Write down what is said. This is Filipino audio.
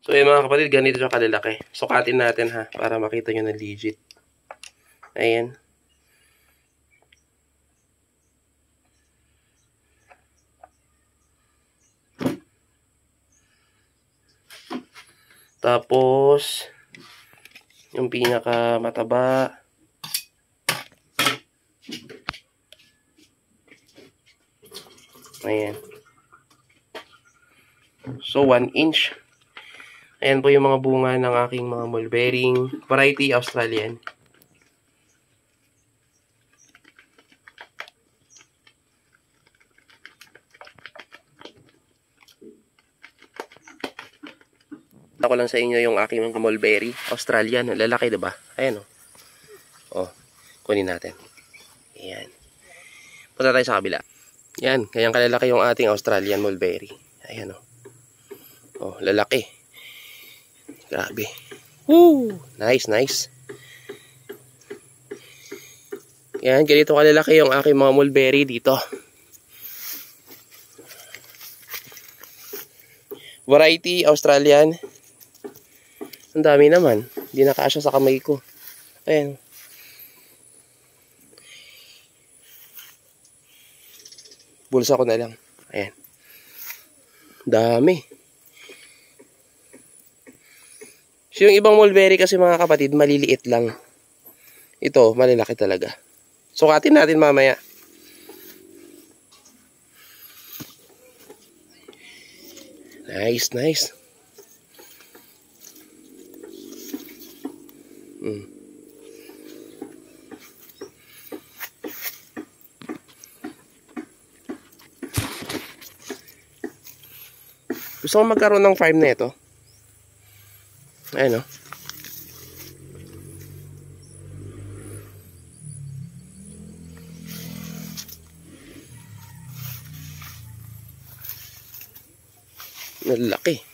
So yun mga kapatid, ganito siya kalalaki. Sukatin natin ha, para makita nyo na legit. Ayan. Tapos, yung pinaka mataba. Ayan. So, 1 inch. Ayan po yung mga bunga ng aking mga mulberry. Variety Australian. Ako lang sa inyo yung aking mga mulberry Australian. Lalaki, diba? Ayan o. Oh, kunin natin. Ayan. Punta tayo sa kabila. Yan, kayang kalalaki yung ating Australian mulberry. Ayan o. Oh, lalaki. Grabe. Woo! Nice, nice. Yan, ganito kalalaki yung aking mga mulberry dito. Variety Australian. Ang dami naman. Hindi nakasya sa kamay ko. Ayan. Bulsa ko na lang. Ayan. Dami. So, yung ibang mulberry kasi mga kapatid, maliliit lang. Ito, malalaki talaga. Sukatin natin mamaya. Nice, nice. Gusto ko magkaroon ng farm na ito. Ayan o. Laki.